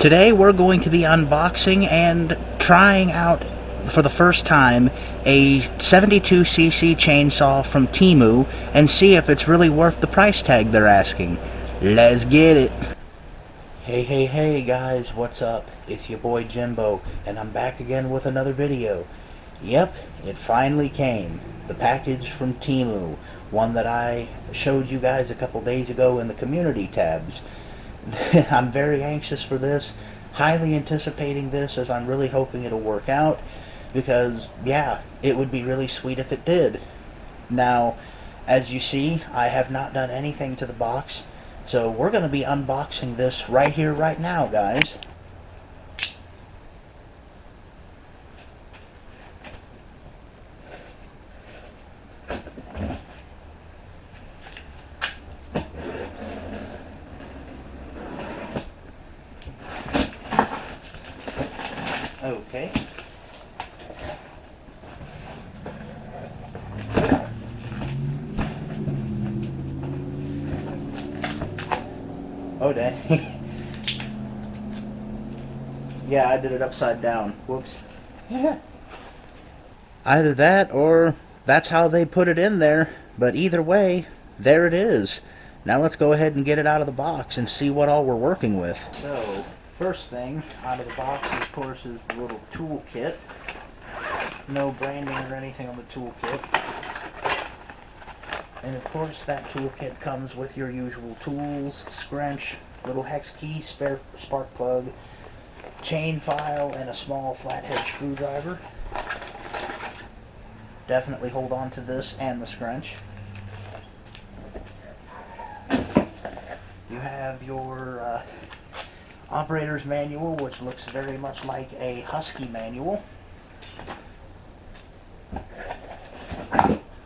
Today we're going to be unboxing and trying out for the first time a 72cc chainsaw from Temu and see if it's really worth the price tag they're asking. Let's get it! Hey guys, what's up? It's your boy Jimbo and I'm back again with another video. Yep, it finally came. The package from Temu, one that I showed you guys a couple days ago in the community tabs. I'm very anxious for this, highly anticipating this, as I'm really hoping it'll work out, because yeah, it would be really sweet if it did. Now, as you see, I have not done anything to the box, so we're going to be unboxing this right here, right now, guys. Okay. Oh, dang. Yeah, I did it upside down. Whoops. Yeah. Either that or that's how they put it in there. But either way, there it is. Now let's go ahead and get it out of the box and see what all we're working with. So, first thing out of the box, of course, is the little tool kit. No branding or anything on the tool kit. And of course, that toolkit comes with your usual tools, scrunch, little hex key, spare spark plug, chain file, and a small flathead screwdriver. Definitely hold on to this and the scrunch. You have your operator's manual, which looks very much like a Husky manual.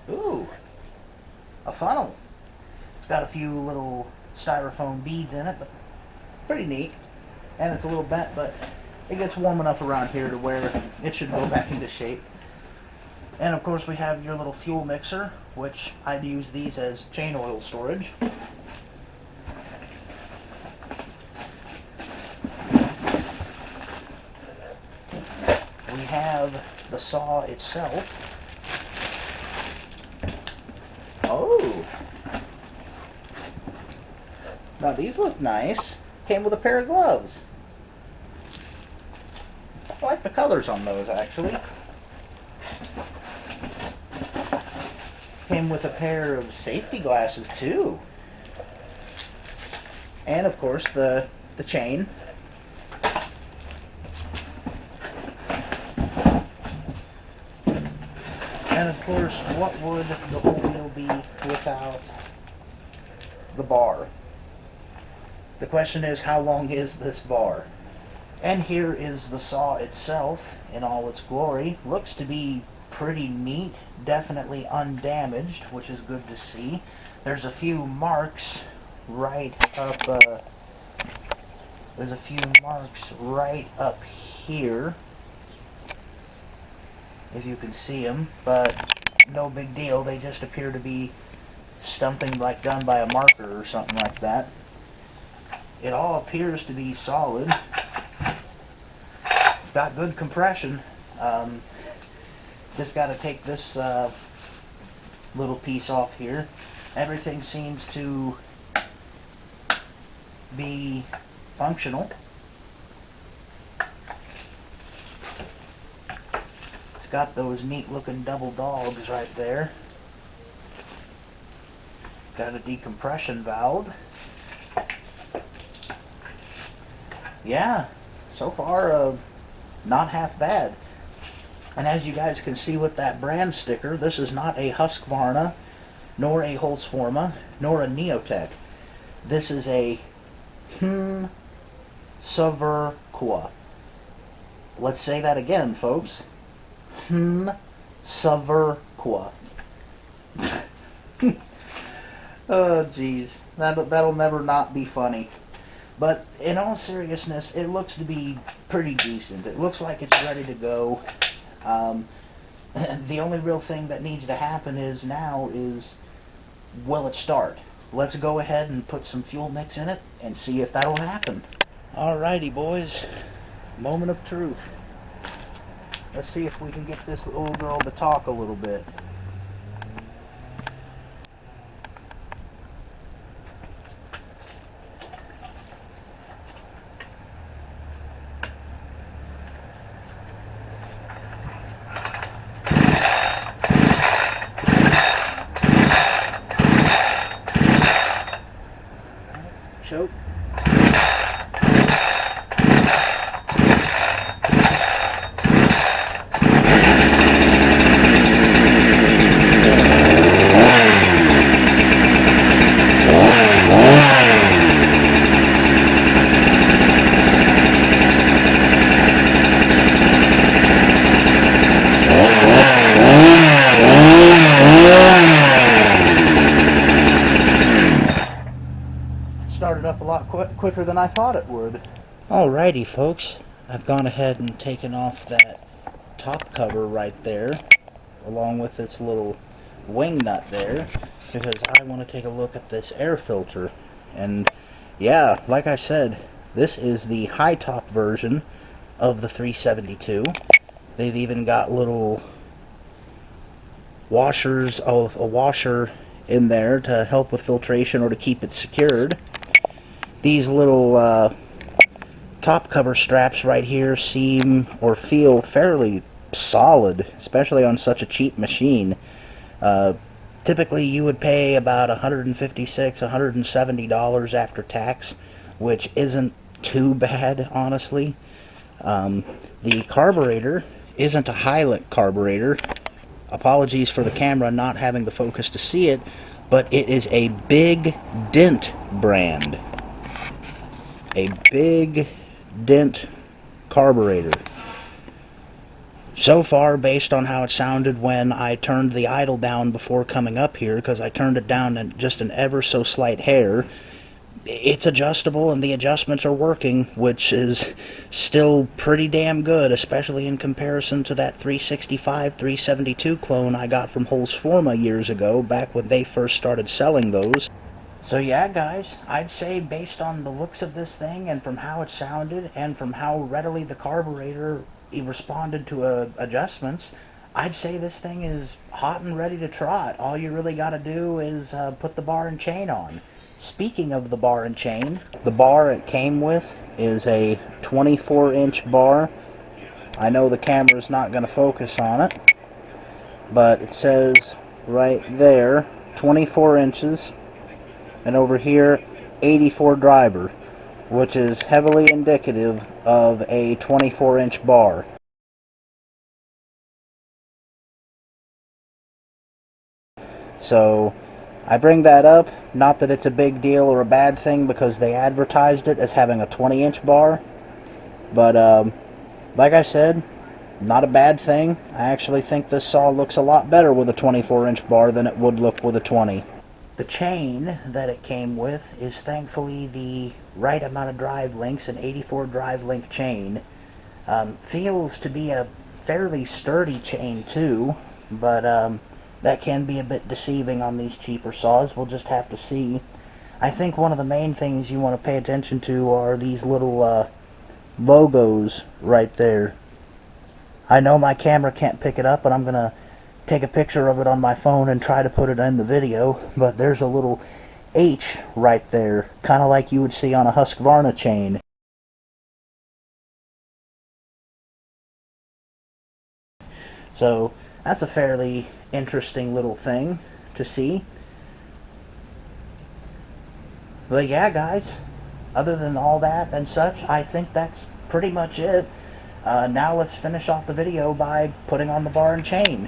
Ooh! A funnel. It's got a few little styrofoam beads in it, but pretty neat. And it's a little bent, but it gets warm enough around here to where it should go back into shape. And of course we have your little fuel mixer, which I'd use these as chain oil storage. We have the saw itself. Oh! Now these look nice. Came with a pair of gloves. I like the colors on those, actually. Came with a pair of safety glasses, too. And, of course, the chain. And, of course, what would the whole wheel be without the bar? The question is, how long is this bar? And here is the saw itself in all its glory. Looks to be pretty neat, definitely undamaged, which is good to see. There's a few marks right up, here, if you can see them, but no big deal. They just appear to be something like done by a marker or something like that. It all appears to be solid. Got good compression. Just got to take this little piece off here. Everything seems to be functional. It's got those neat looking double dogs right there. Got a decompression valve. Yeah, so far not half bad. And as you guys can see with that brand sticker, this is not a Husqvarna, nor a Holzforma, nor a Neotech. This is a Saverqua. Let's say that again, folks. Saverqua. Oh, jeez. That'll never not be funny. But in all seriousness, it looks to be pretty decent. It looks like it's ready to go. The only real thing that needs to happen is will it start? Let's go ahead and put some fuel mix in it and see if that'll happen. Alrighty, boys. Moment of truth. Let's see if we can get this little girl to talk a little bit. Choke. Started up a lot quicker than I thought it would. Alrighty, folks. I've gone ahead and taken off that top cover right there, along with this little wing nut there, because I want to take a look at this air filter. And yeah, like I said, this is the high top version of the 372. They've even got little washers, a washer in there to help with filtration or to keep it secured. These little top cover straps right here seem or feel fairly solid, especially on such a cheap machine. Typically you would pay about $156, $170 after tax, which isn't too bad, honestly. The carburetor isn't a Hilux carburetor. Apologies for the camera not having the focus to see it, but it is a Big Dent brand. A Big Dent carburetor. So far, based on how it sounded when I turned the idle down before coming up here, because I turned it down in just an ever so slight hair, it's adjustable and the adjustments are working, which is still pretty damn good, especially in comparison to that 365, 372 clone I got from Holzforma years ago, back when they first started selling those. So yeah, guys, I'd say based on the looks of this thing and from how it sounded and from how readily the carburetor responded to adjustments, I'd say this thing is hot and ready to trot. All you really got to do is put the bar and chain on. Speaking of the bar and chain, the bar it came with is a 24-inch bar. I know the camera's not going to focus on it, but it says right there, 24 inches. And over here, 84 driver, which is heavily indicative of a 24-inch bar. So I bring that up, not that it's a big deal or a bad thing, because they advertised it as having a 20-inch bar, but like I said, not a bad thing. I actually think this saw looks a lot better with a 24-inch bar than it would look with a 20. The chain that it came with is thankfully the right amount of drive links, an 84 drive link chain. Feels to be a fairly sturdy chain too, but that can be a bit deceiving on these cheaper saws. We'll just have to see. I think one of the main things you want to pay attention to are these little logos right there. I know my camera can't pick it up, but I'm going to take a picture of it on my phone and try to put it in the video, but there's a little H right there, kind of like you would see on a Husqvarna chain. So that's a fairly interesting little thing to see. But yeah, guys, other than all that and such, I think that's pretty much it. Now let's finish off the video by putting on the bar and chain.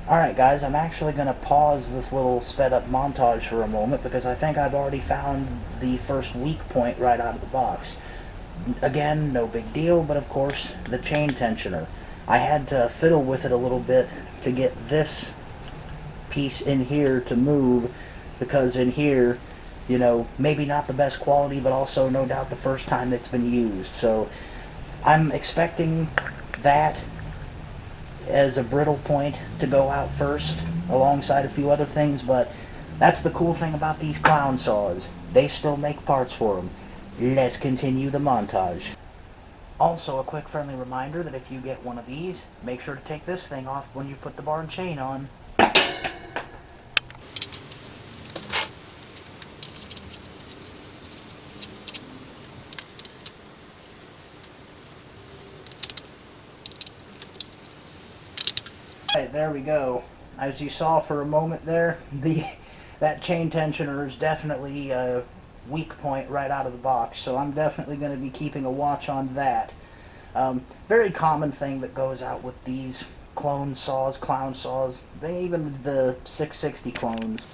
Alright guys, I'm actually going to pause this little sped up montage for a moment because I think I've already found the first weak point right out of the box. Again, no big deal, but of course, the chain tensioner. I had to fiddle with it a little bit to get this piece in here to move, because in here, you know, maybe not the best quality, but also no doubt the first time it's been used. So I'm expecting that as a brittle point to go out first alongside a few other things, but That's the cool thing about these clown saws. They still make parts for them. Let's continue the montage. Also, a quick friendly reminder that if you get one of these, make sure to take this thing off when you put the bar and chain on. Alright, there we go. As you saw for a moment there, that chain tensioner is definitely a weak point right out of the box, so I'm definitely going to be keeping a watch on that. Very common thing that goes out with these clone saws, clown saws, even the 660 clones.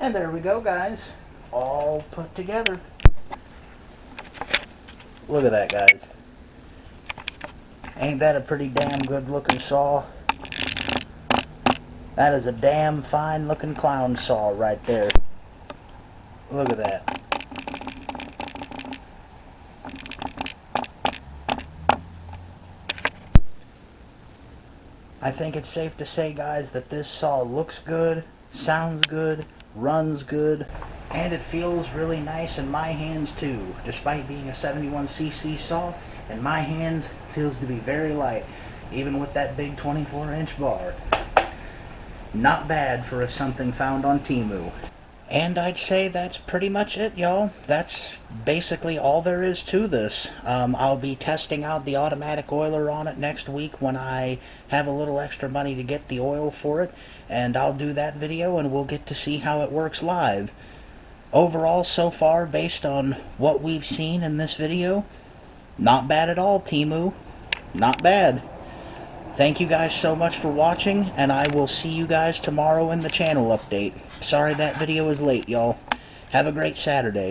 And there we go, guys. All put together. Look at that, guys. Ain't that a pretty damn good looking saw? That is a damn fine looking clown saw right there. Look at that. I think it's safe to say, guys, that this saw looks good, sounds good, runs good, and it feels really nice in my hands too. Despite being a 71cc saw, in my hands feels to be very light, even with that big 24-inch bar. Not bad for something found on Temu. And I'd say that's pretty much it, y'all. That's basically all there is to this. I'll be testing out the automatic oiler on it next week when I have a little extra money to get the oil for it, and I'll do that video and we'll get to see how it works live. Overall, so far, based on what we've seen in this video, not bad at all, Temu. Not bad. Thank you guys so much for watching, and I will see you guys tomorrow in the channel update. Sorry that video is late, y'all. Have a great Saturday.